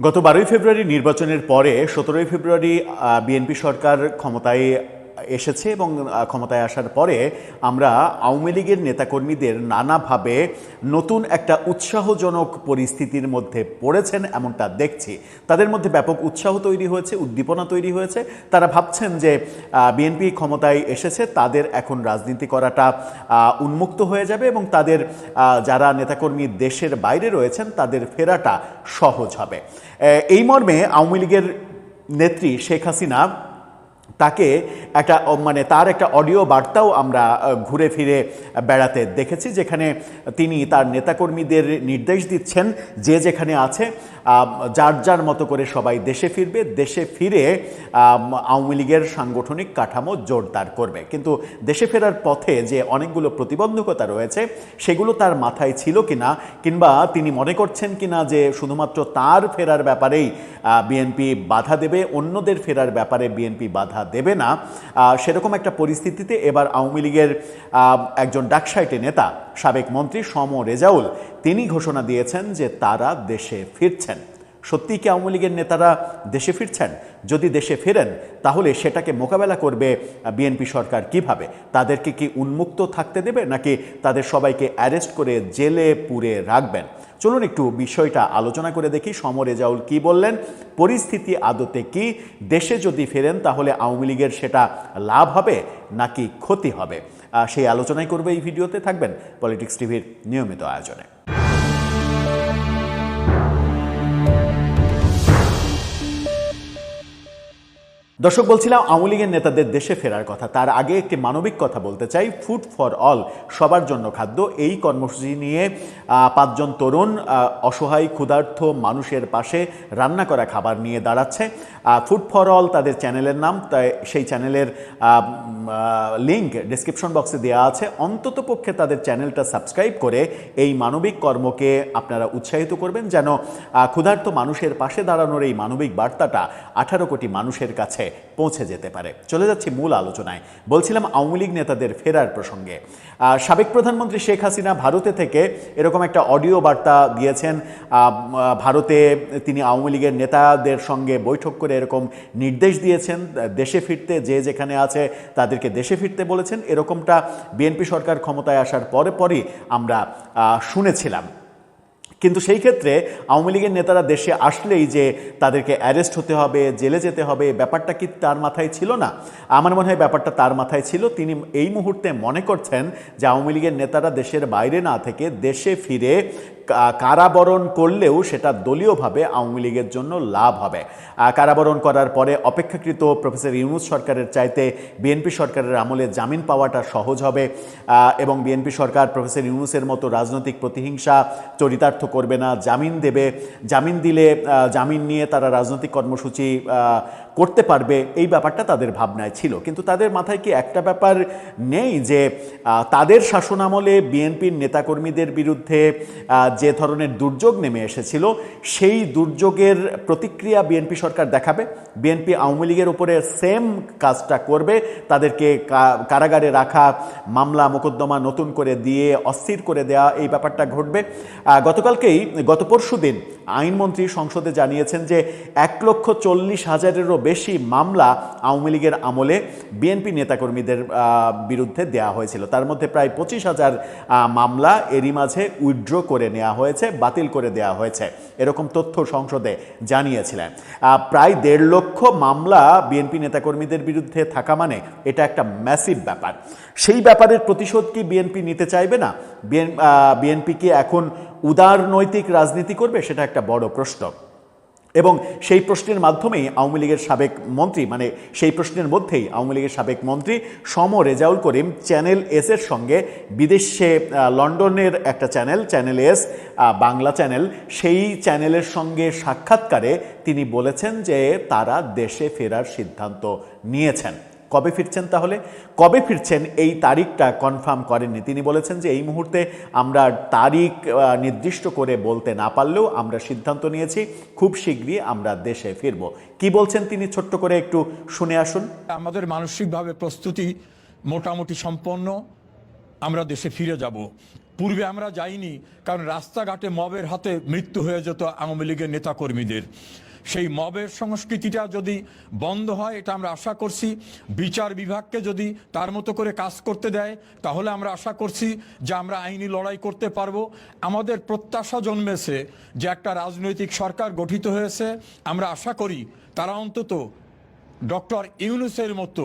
গত 12ই ফেব্রুয়ারি নির্বাচনের পরে 17ই ফেব্রুয়ারি বিএনপি সরকার ক্ষমতায় এসেছে এবং ক্ষমতায় আসার পরে আমরা আওয়ামী লীগের নেতাকর্মীদের নানাভাবে নতুন একটা উৎসাহজনক পরিস্থিতির মধ্যে পড়েছেন এমনটা দেখছি। তাদের মধ্যে ব্যাপক উৎসাহ তৈরি হয়েছে, উদ্দীপনা তৈরি হয়েছে। তারা ভাবছেন যে বিএনপি ক্ষমতায় এসেছে, তাদের এখন রাজনীতি করাটা উন্মুক্ত হয়ে যাবে এবং তাদের যারা নেতাকর্মী দেশের বাইরে রয়েছেন তাদের ফেরাটা সহজ হবে। এই মর্মে আওয়ামী লীগের নেত্রী শেখ হাসিনা তাকে তার একটা অডিও বার্তাও আমরা ঘুরে ফিরে বেড়াতে দেখেছি, যেখানে তিনি তার নেতাকর্মীদের নির্দেশ দিচ্ছেন যে যেখানে আছে যার যার মতো করে সবাই দেশে ফিরবে, দেশে ফিরে আওয়ামী লীগের সাংগঠনিক কাঠামো জোরদার করবে। কিন্তু দেশে ফেরার পথে যে অনেকগুলো প্রতিবন্ধকতা রয়েছে সেগুলো তার মাথায় ছিল কিনা, কিংবা তিনি মনে করছেন কিনা যে শুধুমাত্র তার ফেরার ব্যাপারেই বিএনপি বাধা দেবে, অন্যদের ফেরার ব্যাপারে বিএনপি বাধা দেবে না, সেরকম একটা পরিস্থিতিতে এবার আওয়ামী লীগের একজন ডাকসাইটে নেতা, সাবেক মন্ত্রী সম রেজাউল, তিনি ঘোষণা দিয়েছেন যে তারা দেশে ফিরছেন। সত্যিই কি আওয়ামী লীগের নেতারা দেশে ফিরছেন? যদি দেশে ফেরেন তাহলে সেটাকে মোকাবেলা করবে বিএনপি সরকার কিভাবে? তাদেরকে কি উন্মুক্ত থাকতে দেবে, নাকি তাদের সবাইকে অ্যারেস্ট করে জেলে পুরে রাখবেন? চলুন একটু বিষয়টা আলোচনা করে দেখি সম রেজাউল কি বললেন, পরিস্থিতি আদতে কি, দেশে যদি ফেরেন তাহলে আওয়ামী লীগের সেটা লাভ হবে নাকি ক্ষতি হবে, সেই আলোচনাই করবে এই ভিডিওতে। থাকবেন পলিটিক্স টিভির নিয়মিত আয়োজনে। দর্শক, বলছিলাম আওয়ামী লীগের নেতাদের দেশে ফেরার কথা। তার আগে একটি মানবিক কথা বলতে চাই। ফুড ফর অল, সবার জন্য খাদ্য, এই কর্মসূচি নিয়ে 5 জন তরুণ অসহায় ক্ষুধার্ত মানুষের পাশে রান্না করা খাবার নিয়ে দাঁড়াচ্ছে। ফুড ফর অল তাদের চ্যানেলের নাম, তাই সেই চ্যানেলের লিঙ্ক ডেসক্রিপশন বক্সে দেওয়া আছে। অন্তত পক্ষে তাদের চ্যানেলটা সাবস্ক্রাইব করে এই মানবিক কর্মকে আপনারা উৎসাহিত করবেন, যেন ক্ষুধার্ত মানুষের পাশে দাঁড়ানোর এই মানবিক বার্তাটা 18 কোটি মানুষের কাছে পৌঁছে যেতে পারে। চলে যাচ্ছি মূল আলোচনায়। বলছিলাম আওয়ামী লীগ নেতাদের ফেরার প্রসঙ্গে। সাবেক প্রধানমন্ত্রী শেখ হাসিনা ভারতে থেকে এরকম একটা অডিও বার্তা দিয়েছেন। ভারতে তিনি আওয়ামী লীগের নেতাদের সঙ্গে বৈঠক করে এরকম নির্দেশ দিয়েছেন, দেশে ফিরতে, যে যেখানে আছে তাদেরকে দেশে ফিরতে বলেছেন। এরকমটা বিএনপি সরকার ক্ষমতায় আসার পরই আমরা শুনেছিলাম। কিন্তু সেই ক্ষেত্রে আওয়ামী লীগের নেতারা দেশে আসলেই যে তাদেরকে অ্যারেস্ট হতে হবে, জেলে যেতে হবে, ব্যাপারটা কি তার মাথায় ছিল না? আমার মনে হয় ব্যাপারটা তার মাথায় ছিল। তিনি এই মুহূর্তে মনে করছেন যে আওয়ামী লীগের নেতারা দেশের বাইরে না থেকে দেশে ফিরে কারাবরণ করলেও সেটা দলীয়ভাবে আওয়ামী লীগের জন্য লাভ হবে। কারাবরণ করার পরে অপেক্ষাকৃত প্রফেসর ইউনূস সরকারের চাইতে বিএনপি সরকারের আমলে জামিন পাওয়াটা সহজ হবে এবং বিএনপি সরকার প্রফেসর ইউনূসের মতো রাজনৈতিক প্রতিহিংসা চরিতার্থ করবে না, জামিন দেবে। জামিন দিলে জামিন নিয়ে তারা রাজনৈতিক কর্মসূচি করতে পারবে, এই ব্যাপারটা তাদের ভাবনায় ছিল। কিন্তু তাদের মাথায় কি একটা ব্যাপার নেই যে তাদের শাসনামলে বিএনপির নেতাকর্মীদের বিরুদ্ধে যে ধরনের দুর্যোগ নেমে এসেছিল, সেই দুর্যোগের প্রতিক্রিয়া বিএনপি সরকার দেখাবে, বিএনপি আওয়ামী লীগের উপরে সেম কাজটা করবে, তাদেরকে কারাগারে রাখা, মামলা মোকদ্দমা নতুন করে দিয়ে অস্থির করে দেওয়া, এই ব্যাপারটা ঘটবে। গত পরশুদিন আইনমন্ত্রী সংসদে জানিয়েছেন যে 1,40,000-এরও বেশি মামলা আওয়ামী লীগের আমলে বিএনপি নেতাকর্মীদের বিরুদ্ধে দেওয়া হয়েছিল। তার মধ্যে প্রায় 25,000 মামলা এরই মাঝে উইথড্র করে নেওয়া হয়েছে, বাতিল করে দেওয়া হয়েছে, এরকম তথ্য সংসদে জানিয়েছিলেন। প্রায় 1.5 লক্ষ মামলা বিএনপি নেতাকর্মীদের বিরুদ্ধে থাকা মানে এটা একটা ম্যাসিভ ব্যাপার। সেই ব্যাপারের প্রতিশোধ কি বিএনপি নিতে চাইবে না? বিএনপি কি এখন উদার নৈতিক রাজনীতি করবে? সেটা একটা বড় প্রশ্ন। এবং সেই প্রশ্নের মাধ্যমেই আওয়ামী লীগের সাবেক মন্ত্রী, সেই প্রশ্নের মধ্যেই আওয়ামী লীগের সাবেক মন্ত্রী সম রেজাউল করিম চ্যানেল এস-এর সঙ্গে, বিদেশে লন্ডনের একটা চ্যানেল এস, বাংলা চ্যানেল, সেই চ্যানেলের সঙ্গে সাক্ষাৎকারে তিনি বলেছেন যে তারা দেশে ফেরার সিদ্ধান্ত নিয়েছেন। কবে ফিরছেন তাহলে? কবে ফিরছেন এই তারিখটা কনফার্ম করেননি। তিনি বলেছেন যে এই মুহূর্তে আমরা তারিখ নির্দিষ্ট করে বলতে না পারলেও আমরা সিদ্ধান্ত নিয়েছি খুব শীঘ্রই আমরা দেশে ফিরব। কি বলছেন তিনি ছোট্ট করে একটু শুনে আসুন। আমাদের মানসিকভাবে প্রস্তুতি মোটামুটি সম্পন্ন, আমরা দেশে ফিরে যাব। পূর্বে আমরা যাইনি, কারণ রাস্তাঘাটে মবের হাতে মৃত্যু হয়ে যেত আওয়ামী লীগের নেতাকর্মীদের। সেই মবের সংস্কৃতিটা যদি বন্ধ হয়, এটা আমরা আশা করছি। বিচার বিভাগকে যদি তার মতো করে কাজ করতে দেয়, তাহলে আমরা আশা করছি যে আমরা আইনি লড়াই করতে পারবো। আমাদের প্রত্যাশা জন্মেছে যে একটা রাজনৈতিক সরকার গঠিত হয়েছে, আমরা আশা করি তারা অন্তত ডক্টর ইউনূসের মতো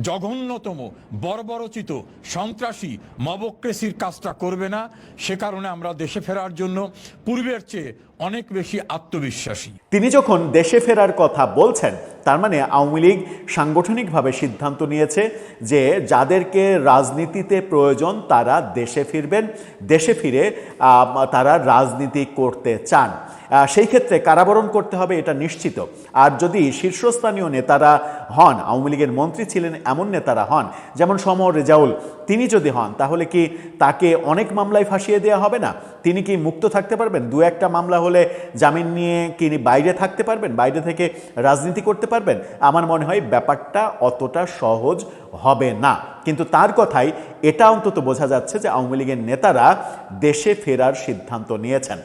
জঘন্যতম বর্বরচিত সন্ত্রাসী মবক্রেসির কাজটা করবে না। সে কারণে আমরা দেশে ফেরার জন্য পূর্বের চেয়ে অনেক বেশি আত্মবিশ্বাসী। তিনি যখন দেশে ফেরার কথা বলছেন, তার মানে আওয়ামী লীগ সাংগঠনিকভাবে সিদ্ধান্ত নিয়েছে যে যাদেরকে রাজনীতিতে প্রয়োজন তারা দেশে ফিরবেন, দেশে ফিরে তারা রাজনীতি করতে চান। সেই ক্ষেত্রে কারাবরণ করতে হবে, এটা নিশ্চিত। আর যদি শীর্ষস্থানীয় নেতারা হন, আওয়ামী লীগের মন্ত্রী ছিলেন এমন নেতারা হন, যেমন সমর রেজাউল, তিনি যদি হন, তাহলে কি তাকে অনেক মামলায় ফাঁসিয়ে দেওয়া হবে না? তিনি কি মুক্ত থাকতে পারবেন? দু একটা মামলা হলে জামিন নিয়ে কি বাইরে থাকতে পারবেন, বাইরে থেকে রাজনীতি করতে পারবেন? আমার মনে হয় ব্যাপারটা অতটা সহজ হবে না। কিন্তু তার কথাই এটা অন্তত বোঝা যাচ্ছে যে আওয়ামী লীগের নেতারা দেশে ফেরার সিদ্ধান্ত নিয়েছেন।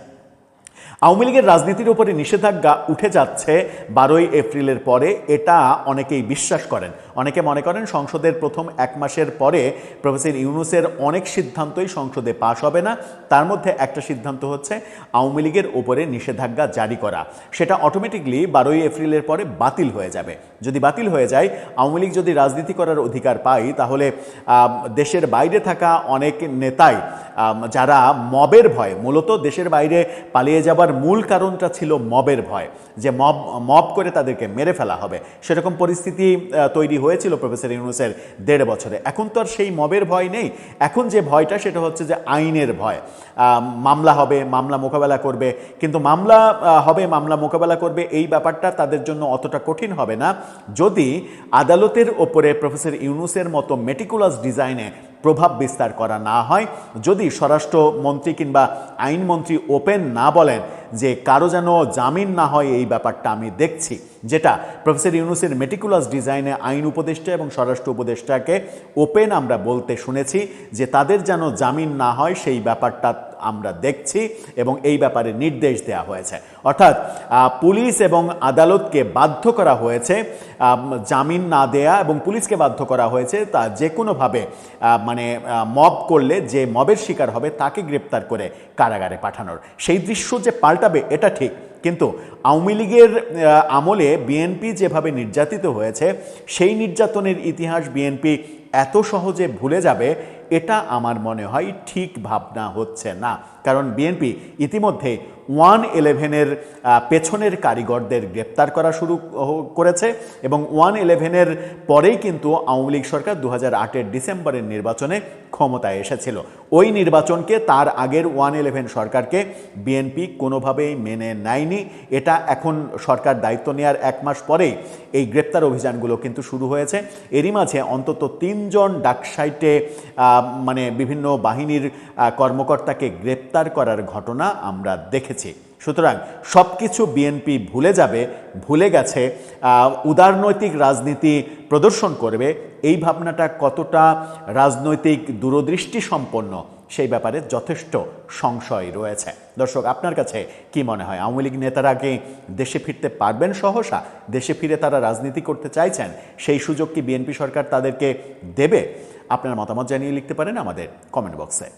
আওয়ামী লীগের রাজনীতির উপরে নিষেধাজ্ঞা উঠে যাচ্ছে 12ই এপ্রিলের পরে, এটা অনেকেই বিশ্বাস করেন। অনেকে মনে করেন সংসদের প্রথম 1 মাসের পরে প্রফেসর ইউনূসের অনেক সিদ্ধান্তই সংসদে পাশ হবে না। তার মধ্যে একটা সিদ্ধান্ত হচ্ছে আওয়ামী লীগের উপরে নিষেধাজ্ঞা জারি করা। সেটা অটোমেটিকলি 12ই এপ্রিলের পরে বাতিল হয়ে যাবে। যদি বাতিল হয়ে যায়, আওয়ামী লীগ যদি রাজনীতি করার অধিকার পায়, তাহলে দেশের বাইরে থাকা অনেক নেতাই যারা মবের ভয়, মূলত দেশের বাইরে পালিয়ে যাবার মূল কারণটা ছিল মবের ভয়, যে মব করে তাদেরকে মেরে ফেলা হবে। সেরকম পরিস্থিতি তৈরি হয়েছিল প্রফেসর ইউনূসের 1.5 বছরে। এখন তো আর সেই মবের ভয় নেই। এখন যে ভয়টা সেটা হচ্ছে যে আইনের ভয়। মামলা হবে, মামলা মোকাবেলা করবে, কিন্তু মামলা হবে, মামলা মোকাবেলা করবে, এই ব্যাপারটা তাদের জন্য অতটা কঠিন হবে না যদি আদালতের ওপরে প্রফেসর ইউনূসের মতো মেটিকুলাস ডিজাইনে প্রভাব বিস্তার করা না হয়। যদি স্বরাষ্ট্রমন্ত্রী কিংবা আইনমন্ত্রী ওপেন না বলেন যে কারো যেন জামিন না হয়, এই ব্যাপারটা আমি দেখছি, যেটা প্রফেসর ইউনূসের মেটিকুলাস ডিজাইনে আইন উপদেষ্টা এবং স্বরাষ্ট্র উপদেষ্টাকে ওপেন আমরা বলতে শুনেছি যে তাদের যেন জামিন না হয়, সেই ব্যাপারটা আমরা দেখছি এবং এই ব্যাপারে নির্দেশ দেওয়া হয়েছে। অর্থাৎ পুলিশ এবং আদালতকে বাধ্য করা হয়েছে জামিন না দেয়া, এবং পুলিশকে বাধ্য করা হয়েছে তা যে কোনোভাবে মানে মব করলে যে মবের শিকার হবে তাকে গ্রেপ্তার করে কারাগারে পাঠানোর। সেই দৃশ্য যে পাল্টাবে এটা ঠিক, কিন্তু আওয়ামী লীগের আমলে বিএনপি যেভাবে নির্যাতিত হয়েছে, সেই নির্যাতনের ইতিহাস বিএনপি এত সহজে ভুলে যাবে, এটা আমার মনে হয় ঠিক ভাবনা হচ্ছে না। কারণ বিএনপি ইতিমধ্যে 1-11-এর পেছনের কারিগরদের গ্রেপ্তার করা শুরু করেছে, এবং 1-11-এর পরেই কিন্তু আওয়ামী লীগ সরকার 2008-এর ডিসেম্বরের নির্বাচনে ক্ষমতায় এসেছিল। ওই নির্বাচনকে, তার আগের 1-11 সরকারকে বিএনপি কোনোভাবেই মেনে নেয়নি। এটা এখন সরকার দায়িত্ব নেওয়ার 1 মাস পরেই এই গ্রেপ্তার অভিযানগুলো কিন্তু শুরু হয়েছে। এরই মাঝে অন্তত 3 জন ডাকসাইটে মানে বিভিন্ন বাহিনীর কর্মকর্তাকে গ্রেপ্তার করার ঘটনা আমরা দেখেছি। সুতরাং সব কিছু বিএনপি ভুলে যাবে, ভুলে গেছে, উদারনৈতিক রাজনীতি প্রদর্শন করবে, এই ভাবনাটা কতটা রাজনৈতিক দূরদৃষ্টি সম্পন্ন সেই ব্যাপারে যথেষ্ট সংশয় রয়েছে। দর্শক, আপনার কাছে কি মনে হয়, আওয়ামী লীগ নেতারা কি দেশে ফিরতে পারবেন সহসা? দেশে ফিরে তারা রাজনীতি করতে চাইছেন, সেই সুযোগ কি বিএনপি সরকার তাদেরকে দেবে? আপনার মতামত জানিয়ে লিখতে পারেন আমাদের কমেন্ট বক্সে।